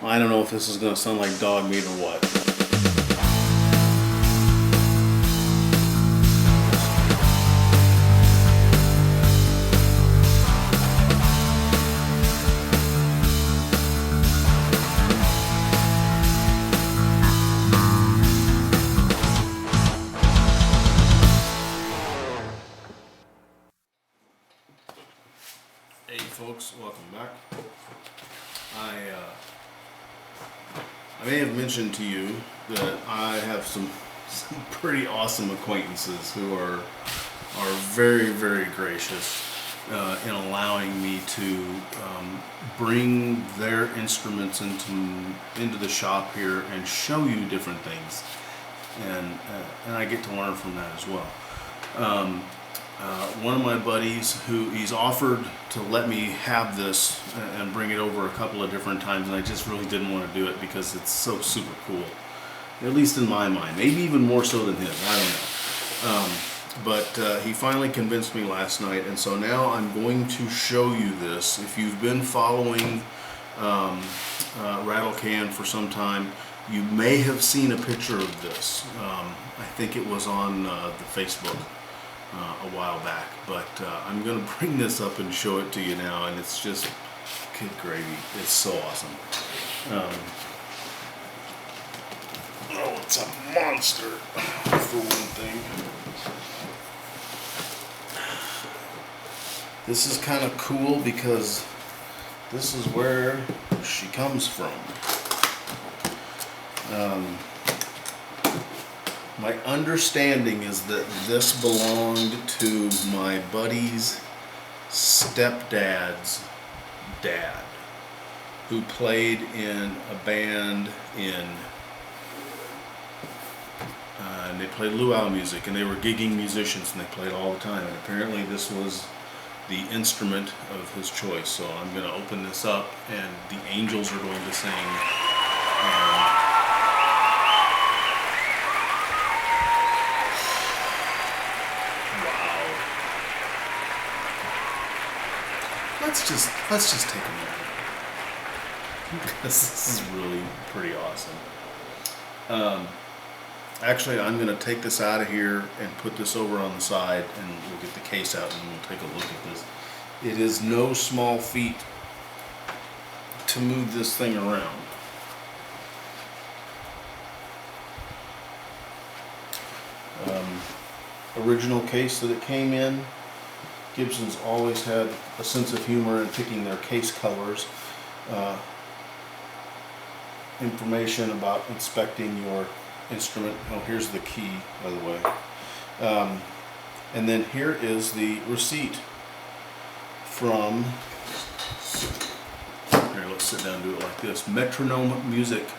I don't know if this is going to sound like dog meat or what. Hey folks, welcome back. I may have mentioned to you that I have some pretty awesome acquaintances who are very, very gracious in allowing me to bring their instruments into the shop here and show you different things, and I get to learn from that as well. One of my buddies, he's offered to let me have this and bring it over a couple of different times, and I just really didn't want to do it because it's so super cool, at least in my mind, maybe even more so than his, I don't know. But he finally convinced me last night, and so now I'm going to show you this. If you've been following Rattlecan for some time, you may have seen a picture of this. I think it was on the Facebook a while back, but I'm going to bring this up and show it to you now, and it's just good gravy. It's so awesome. Oh, it's a monster for one thing. This is kind of cool because this is where she comes from. My understanding is that this belonged to my buddy's stepdad's dad, who played in a band and they played luau music, and they were gigging musicians, and they played all the time, and apparently this was the instrument of his choice. So I'm going to open this up, and the angels are going to sing. Let's just take a minute, because this is really pretty awesome. Actually, I'm going to take this out of here and put this over on the side, and we'll get the case out and we'll take a look at this. It is no small feat to move this thing around. Original case that it came in. Gibson's always had a sense of humor in picking their case colors. Information about inspecting your instrument. Oh, here's the key, by the way. And then here is the receipt from, here, let's sit down and do it like this. Metronome Music,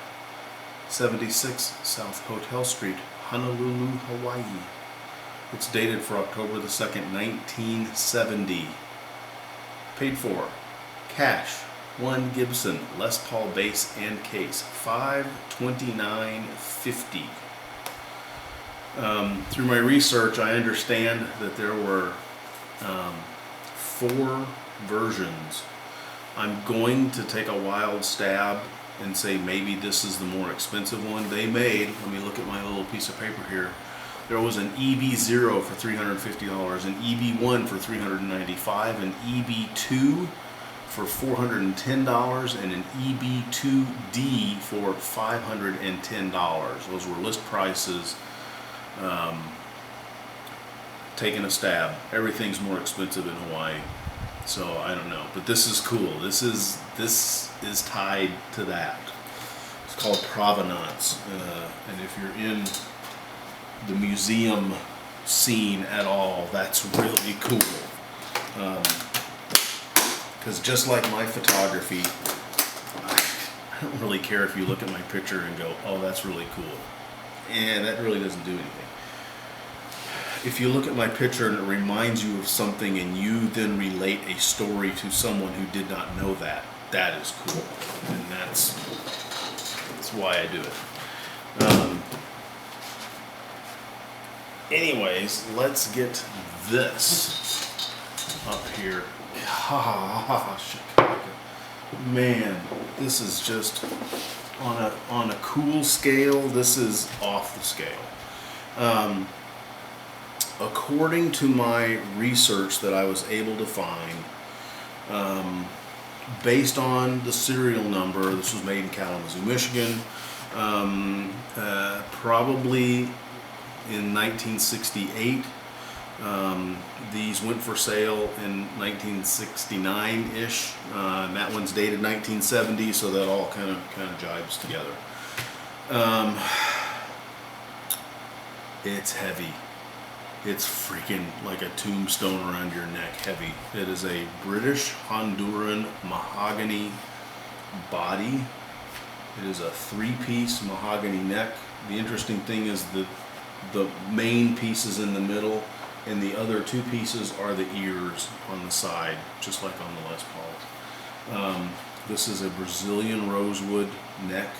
76 South Hotel Street, Honolulu, Hawaii. It's dated for October the 2nd, 1970. Paid for. Cash. 1 Gibson Les Paul bass and case. $529.50. Through my research, I understand that there were 4 versions. I'm going to take a wild stab and say maybe this is the more expensive one they made. Let me look at my little piece of paper here. There was an EB0 for $350, an EB1 for $395, an EB2 for $410, and an EB2D for $510. Those were list prices. Taking a stab. Everything's more expensive in Hawaii, so I don't know. But this is cool. This is tied to that. It's called provenance, and if you're in the museum scene at all, that's really cool. Because just like my photography, I don't really care if you look at my picture and go, oh, that's really cool. And that really doesn't do anything. If you look at my picture and it reminds you of something and you then relate a story to someone who did not know that, that is cool. And that's why I do it. Anyways, let's get this up here. Chicago. man, this is just on a cool scale. This is off the scale. According to my research that I was able to find, based on the serial number, this was made in Kalamazoo, Michigan, probably in 1968. These went for sale in 1969-ish. That one's dated 1970, so that all kind of jibes together. It's heavy. It's freaking like a tombstone around your neck heavy. It is a British Honduran mahogany body. It is a 3-piece mahogany neck. The interesting thing is that the main piece is in the middle, and the other 2 pieces are the ears on the side, just like on the Les Pauls. This is a Brazilian rosewood neck.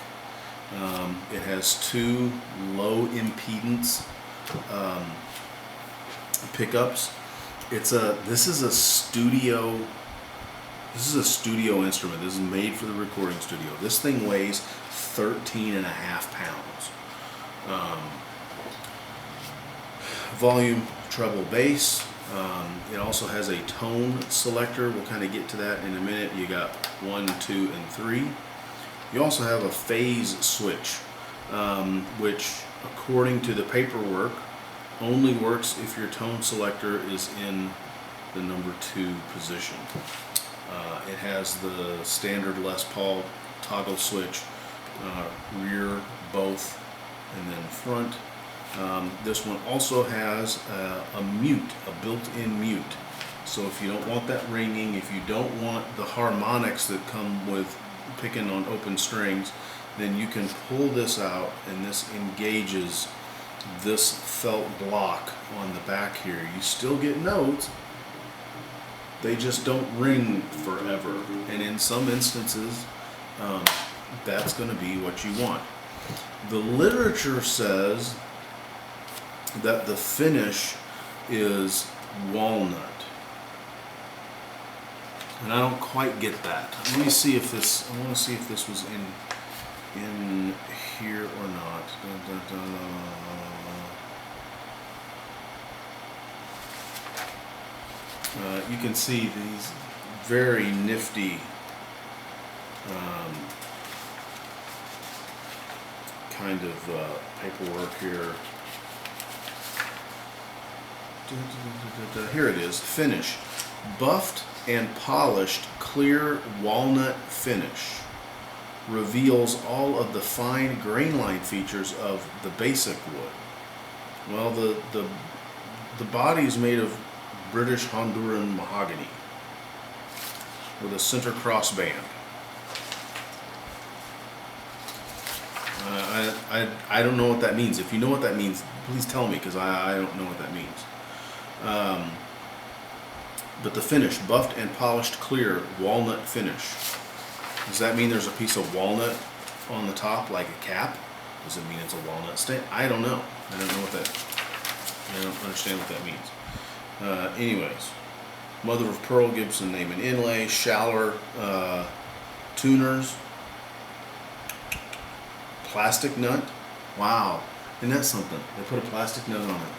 It has 2 low impedance pickups. This is a studio instrument. This is made for the recording studio. This thing weighs 13.5 pounds. Volume, treble, bass. It also has a tone selector. We'll kind of get to that in a minute. You got 1, 2, and 3. You also have a phase switch, which, according to the paperwork, only works if your tone selector is in the number 2 position. It has the standard Les Paul toggle switch, rear, both, and then front. This one also has a mute, a built-in mute. So if you don't want that ringing, if you don't want the harmonics that come with picking on open strings, then you can pull this out, and this engages this felt block on the back here. You still get notes, they just don't ring forever, and in some instances that's going to be what you want. The literature says that the finish is walnut, and I don't quite get that. Let me see if this, I want to see if this was in here or not. You can see these very nifty kind of paperwork here. Here it is, finish. Buffed and polished clear walnut finish. Reveals all of the fine grain line features of the basic wood. Well, the body is made of British Honduran mahogany with a center cross band. I don't know what that means. If you know what that means, please tell me, because I don't know what that means. But the finish, buffed and polished clear walnut finish. Does that mean there's a piece of walnut on the top like a cap? Does it mean it's a walnut stain? I don't know. I don't know what that, I don't understand what that means. Anyways, mother of pearl, Gibson name and inlay, Schaller tuners, plastic nut. Wow, isn't that something? They put a plastic nut on it.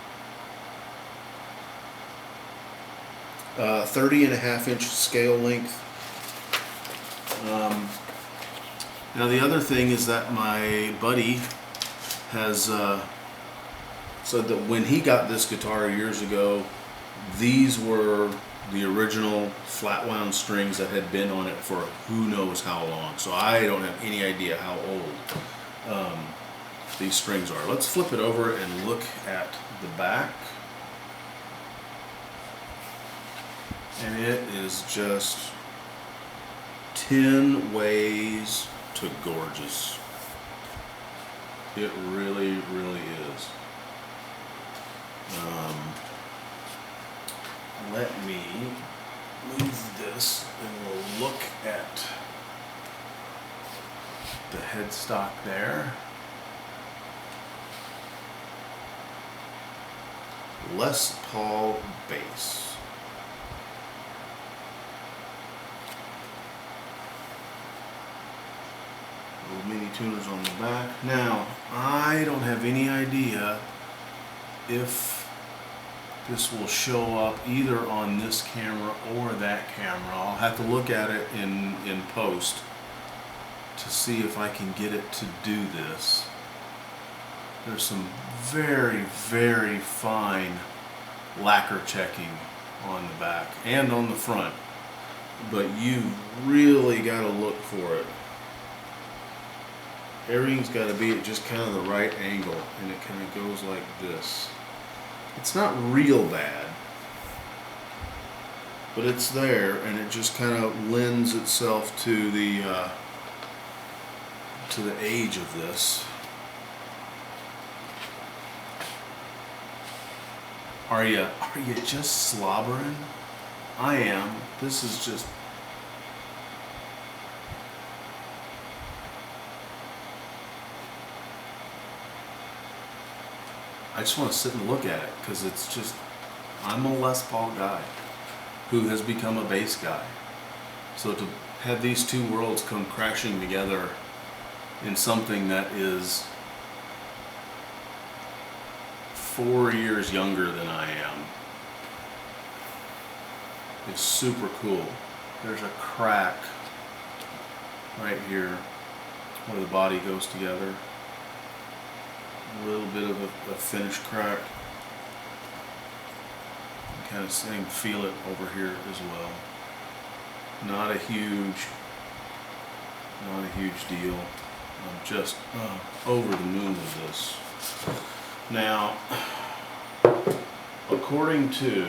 30.5-inch scale length. Now the other thing is that my buddy has said that when he got this guitar years ago, these were the original flat wound strings that had been on it for who knows how long. So I don't have any idea how old these strings are. Let's flip it over and look at the back. And it is just 10 ways to gorgeous. It really, really is. Let me move this and we'll look at the headstock there. Les Paul bass. Little mini tuners on the back. Now, I don't have any idea if this will show up either on this camera or that camera. I'll have to look at it in post to see if I can get it to do this. There's some very, very fine lacquer checking on the back and on the front, but you really got to look for it. Everything's got to be at just kind of the right angle, and it kind of goes like this. It's not real bad, but it's there, and it just kind of lends itself to the age of this. Are you just slobbering? I am. This is just. I just want to sit and look at it because it's just, I'm a Les Paul guy who has become a bass guy. So to have these two worlds come crashing together in something that is 4 years younger than I am is super cool. There's a crack right here where the body goes together. A little bit of a finish crack. You kind of same feel it over here as well. Not a huge deal. I'm just over the moon with this. Now, according to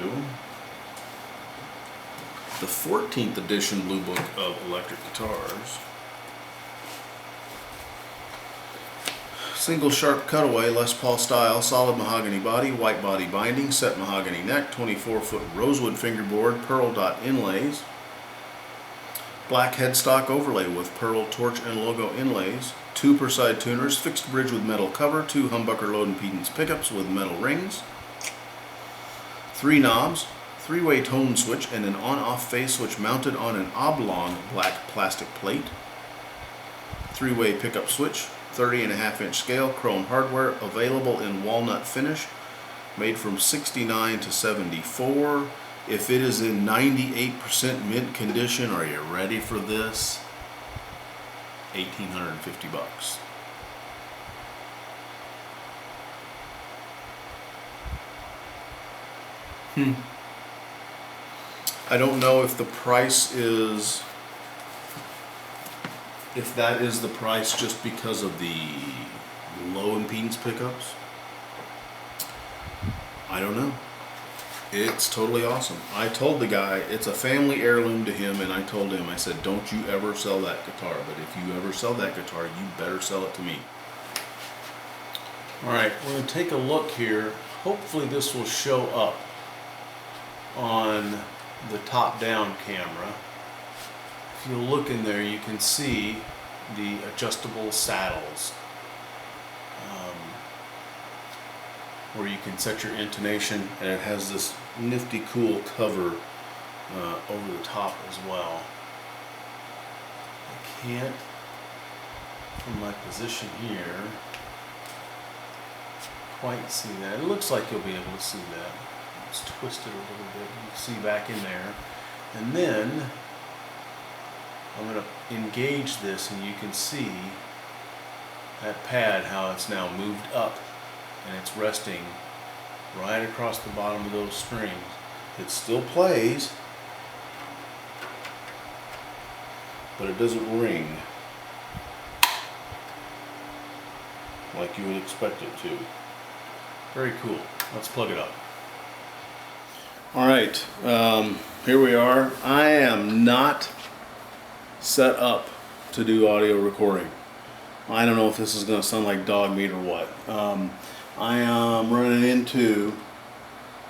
the 14th edition Blue Book of Electric Guitars, single sharp cutaway, Les Paul style, solid mahogany body, white body binding, set mahogany neck, 24-foot rosewood fingerboard, pearl dot inlays, black headstock overlay with pearl torch and logo inlays, 2 per side tuners, fixed bridge with metal cover, 2 humbucker low impedance pickups with metal rings, 3 knobs, 3-way tone switch and an on-off phase switch mounted on an oblong black plastic plate, 3-way pickup switch, 30.5-inch scale, chrome hardware, available in walnut finish, made from 69 to 74. If it is in 98% mint condition, are you ready for this? $1,850. I don't know if the price is, if that is the price just because of the low impedance pickups. I don't know. It's totally awesome. I told the guy it's a family heirloom to him, and I told him, I said, don't you ever sell that guitar, but if you ever sell that guitar, you better sell it to me. Alright, we're going to take a look here. Hopefully this will show up on the top-down camera. If you look in there, you can see the adjustable saddles where you can set your intonation, and it has this nifty cool cover over the top as well. I can't, from my position here, quite see that. It looks like you'll be able to see that. It's twisted a little bit. You can see back in there. And then I'm going to engage this, and you can see that pad, how it's now moved up, and it's resting right across the bottom of those strings. It still plays, but it doesn't ring like you would expect it to. Very cool. Let's plug it up. Alright, here we are. I am not set up to do audio recording. I don't know if this is going to sound like dog meat or what. I am running into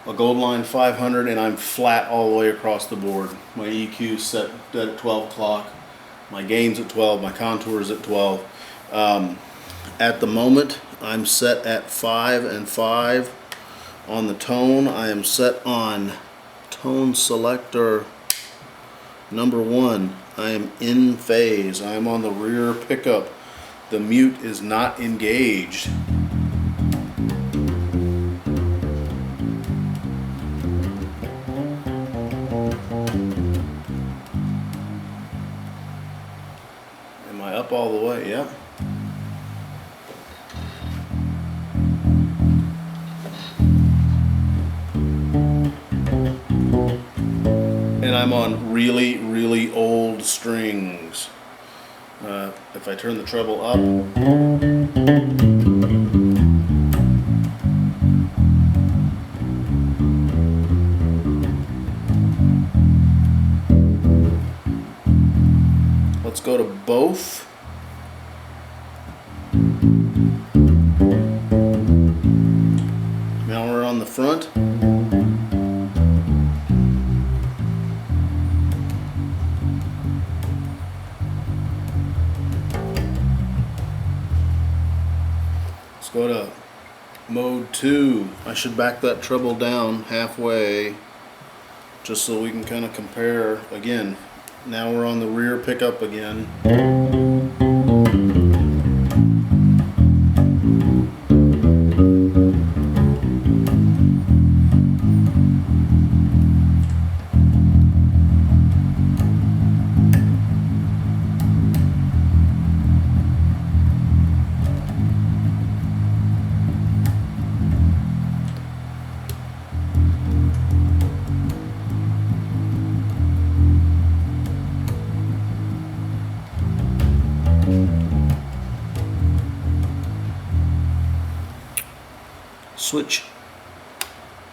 a Goldline 500, and I'm flat all the way across the board. My EQ is set at 12 o'clock. My gain's at 12. My contour's at 12. At the moment, I'm set at 5 and 5. On the tone, I am set on tone selector number 1. I am in phase. I am on the rear pickup. the mute is not engaged. Am I up all the way? Yep. And I'm on really, really old strings. If I turn the treble up, let's go to both. Now we're on the front. Let's go to mode 2. I should back that treble down halfway just so we can kind of compare again. Now we're on the rear pickup again. Switch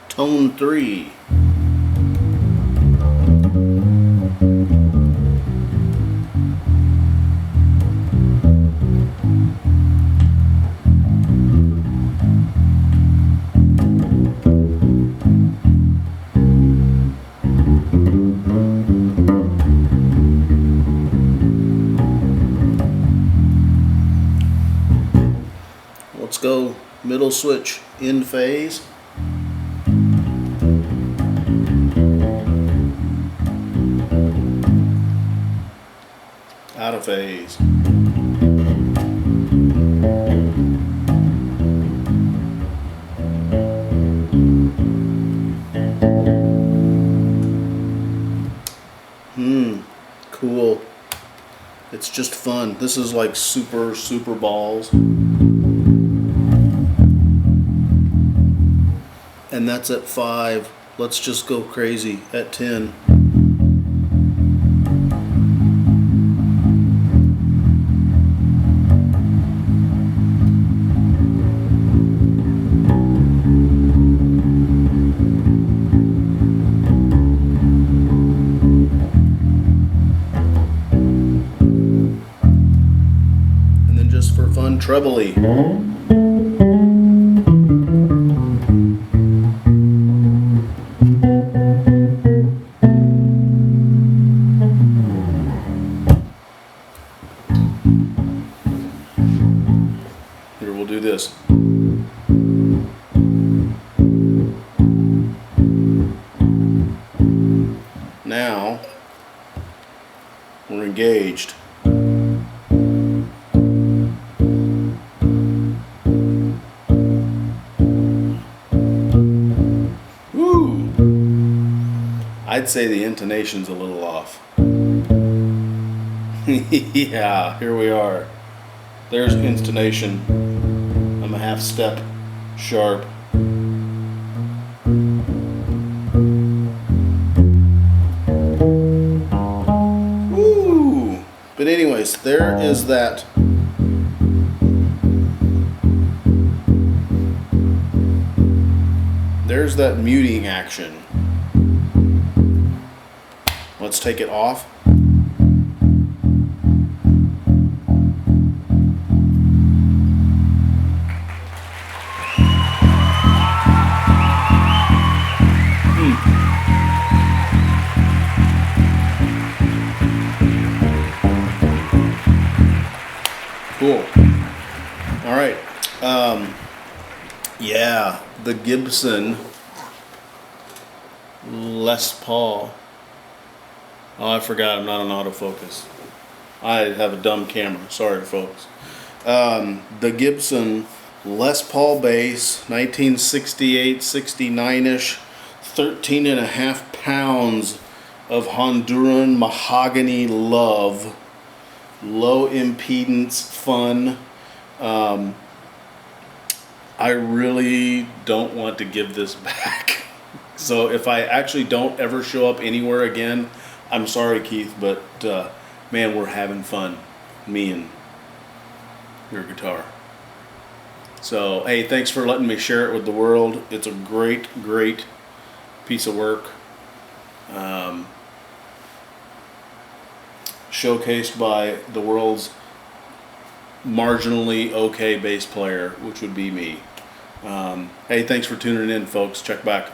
tone 3. Let's go middle switch in phase. Out of phase. Cool. It's just fun. This is like super balls. And that's at 5. Let's just go crazy at 10. And then just for fun, trebly. Here, we'll do this. Now, we're engaged. Woo! I'd say the intonation's a little off. Yeah, here we are. There's intonation. I'm a half step sharp. Woo! But anyways, there is that. There's that muting action. Let's take it off. Cool. All right. Yeah, the Gibson Les Paul. Oh, I forgot I'm not on autofocus. I have a dumb camera. Sorry, folks. The Gibson Les Paul bass, 1968, 69-ish, 13.5 pounds of Honduran mahogany love, low impedance fun. I really don't want to give this back. So if I actually don't ever show up anywhere again, I'm sorry, Keith, but man, we're having fun, me and your guitar. So, hey, thanks for letting me share it with the world. It's a great, great piece of work. Showcased by the world's marginally okay bass player, which would be me. Hey, thanks for tuning in, folks. Check back.